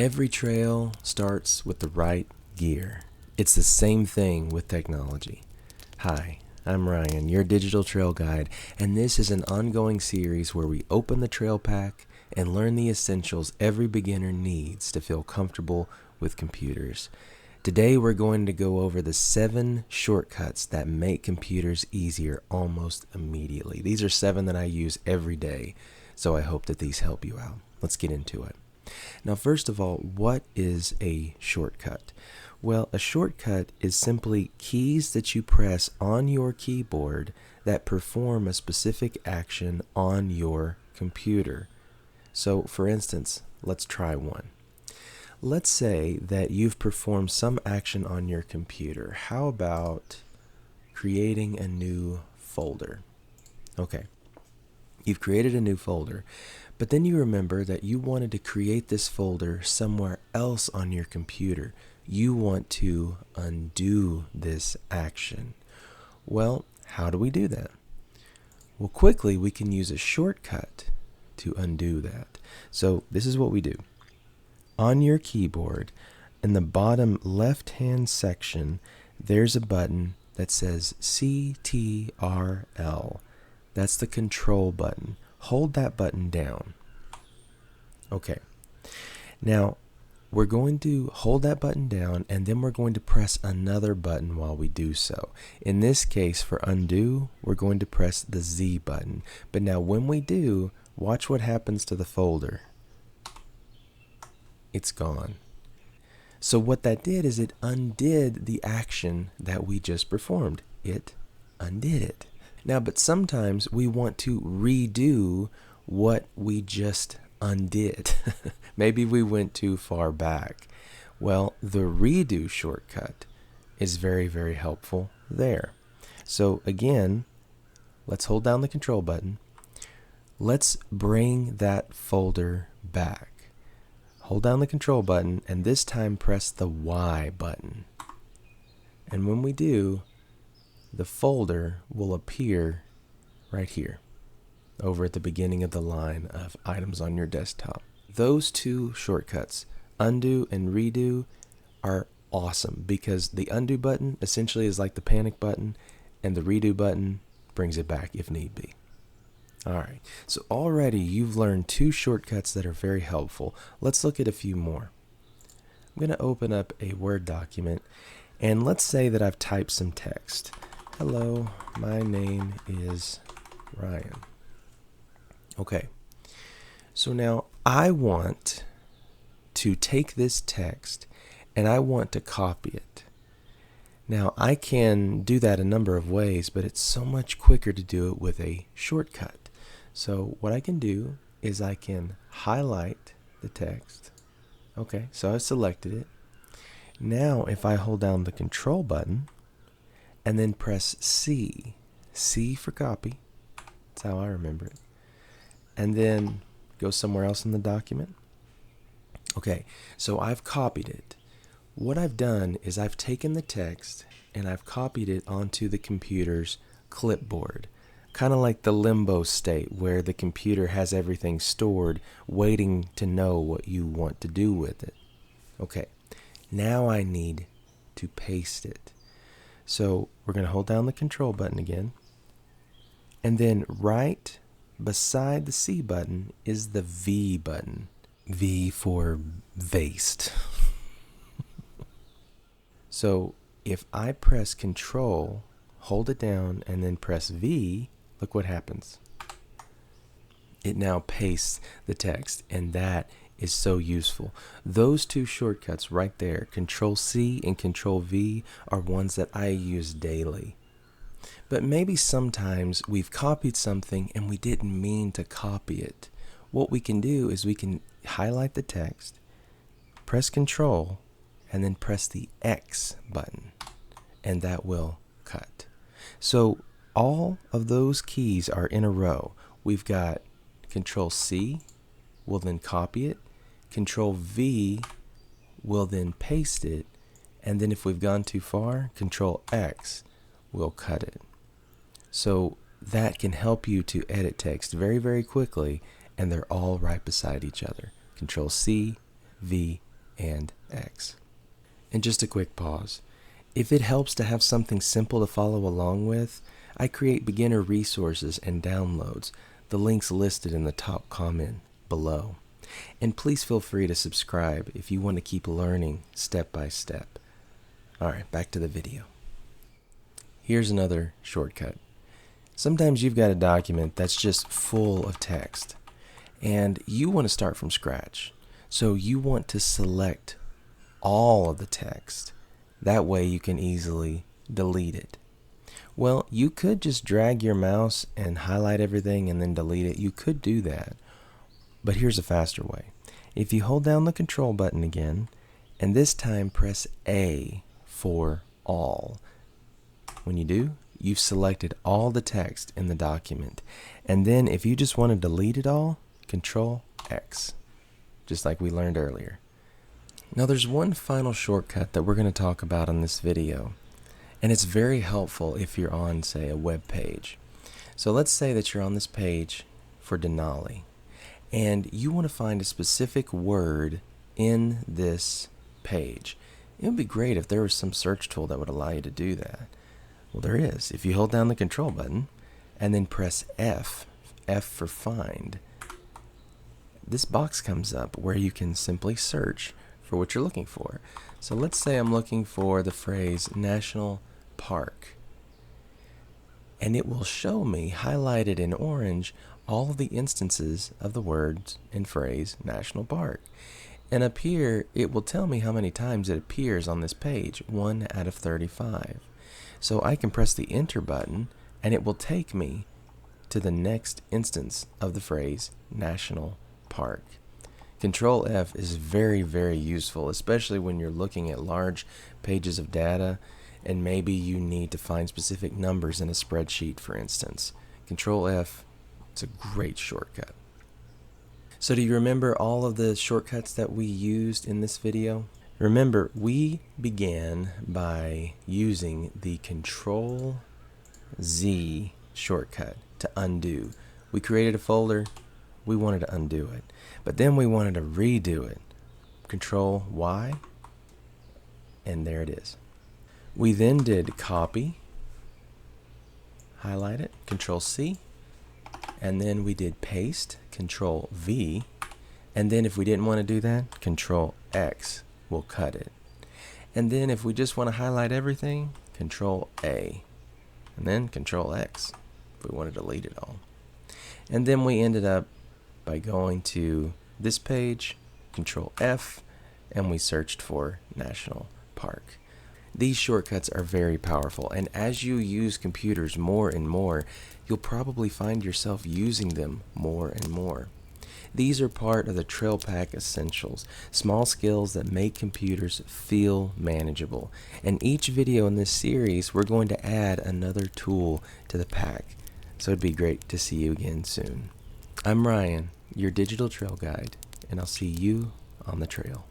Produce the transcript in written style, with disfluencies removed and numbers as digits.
Every trail starts with the right gear. It's the same thing with technology. Hi, I'm Ryan, your digital trail guide, and this is an ongoing series where we open the trail pack and learn the essentials every beginner needs to feel comfortable with computers. Today we're going to go over the 7 shortcuts that make computers easier almost immediately. These are 7 that I use every day, so I hope that these help you out. Let's get into it. Now, first of all, what is a shortcut? Well, a shortcut is simply keys that you press on your keyboard that perform a specific action on your computer. So, for instance, let's try one. Let's say that you've performed some action on your computer. How about creating a new folder? Okay, you've created a new folder, but then you remember that you wanted to create this folder somewhere else on your computer. You want to undo this action. Well, how do we do that? Well, quickly we can use a shortcut to undo that. So this is what we do. On your keyboard, in the bottom left-hand section, there's a button that says CTRL. That's the control button. Hold that button down. Okay. Now, we're going to hold that button down, and then we're going to press another button while we do so. In this case, for undo, we're going to press the Z button. But now when we do, watch what happens to the folder. It's gone. So what that did is it undid the action that we just performed. It undid it. Now, but sometimes we want to redo what we just undid. Maybe we went too far back. Well, the redo shortcut is very, very helpful there. So again, let's hold down the control button. Let's bring that folder back. Hold down the control button, and this time press the Y button. And when we do, the folder will appear right here, over at the beginning of the line of items on your desktop. Those 2 shortcuts, undo and redo, are awesome because the undo button essentially is like the panic button, and the redo button brings it back if need be. Alright, so already you've learned 2 shortcuts that are very helpful. Let's look at a few more. I'm going to open up a Word document, and let's say that I've typed some text. Hello, my name is Ryan. Okay, so now I want to take this text and I want to copy it. Now, I can do that a number of ways, but it's so much quicker to do it with a shortcut. So what I can do is I can highlight the text. Okay, so I've selected it. Now, if I hold down the control button and then press C, C for copy, that's how I remember it, and then go somewhere else in the document. Okay, so I've copied it. What I've done is I've taken the text and I've copied it onto the computer's clipboard. Kind of like the limbo state where the computer has everything stored, waiting to know what you want to do with it. Okay, now I need to paste it. So we're going to hold down the control button again, and then right beside the C button is the V button. V for vaste. So if I press Control, hold it down, and then press V, look what happens. It now pastes the text, and that is so useful. Those 2 shortcuts right there, Control-C and Control-V, are ones that I use daily. But maybe sometimes we've copied something and we didn't mean to copy it. What we can do is we can highlight the text, press Control, and then press the X button, and that will cut. So all of those keys are in a row. We've got Control-C, we'll then copy it, Control-V will then paste it, and then if we've gone too far, Control-X will cut it. So that can help you to edit text very, very quickly, and they're all right beside each other. Control-C, V, and X. And just a quick pause. If it helps to have something simple to follow along with, I create beginner resources and downloads, the links listed in the top comment below. And please feel free to subscribe if you want to keep learning step by step. Alright, back to the video. Here's another shortcut. Sometimes you've got a document that's just full of text, and you want to start from scratch. So you want to select all of the text. That way you can easily delete it. Well, you could just drag your mouse and highlight everything and then delete it. You could do that. But here's a faster way. If you hold down the control button again, and this time press A for all. When you do, you've selected all the text in the document. And then if you just want to delete it all, CTRL+X, just like we learned earlier. Now there's one final shortcut that we're going to talk about in this video, and it's very helpful if you're on, say, a web page. So let's say that you're on this page for Denali, and you want to find a specific word in this page. It would be great if there was some search tool that would allow you to do that. Well, there is. If you hold down the control button and then press F for find, this box comes up where you can simply search for what you're looking for. So let's say I'm looking for the phrase national park, and it will show me highlighted in orange all of the instances of the words and phrase national park. And up here it will tell me how many times it appears on this page, 1 out of 35. So I can press the enter button and it will take me to the next instance of the phrase national park. CTRL+F is very, very useful, especially when you're looking at large pages of data and maybe you need to find specific numbers in a spreadsheet, for instance. CTRL+F is a great shortcut. So do you remember all of the shortcuts that we used in this video? Remember, we began by using the CTRL+Z shortcut to undo. We created a folder. We wanted to undo it, but then we wanted to redo it. CTRL+Y, and there it is. We then did copy, highlight it, CTRL+C, and then we did paste, CTRL+V, and then if we didn't want to do that, CTRL+X will cut it. And then if we just want to highlight everything, CTRL+A, and then CTRL+X if we want to delete it all. And then we ended up by going to this page, CTRL+F, and we searched for national park. These shortcuts are very powerful, and as you use computers more and more, you'll probably find yourself using them more and more. These are part of the Trail Pack Essentials, small skills that make computers feel manageable. And each video in this series, we're going to add another tool to the pack. So it'd be great to see you again soon. I'm Ryan, your digital trail guide, and I'll see you on the trail.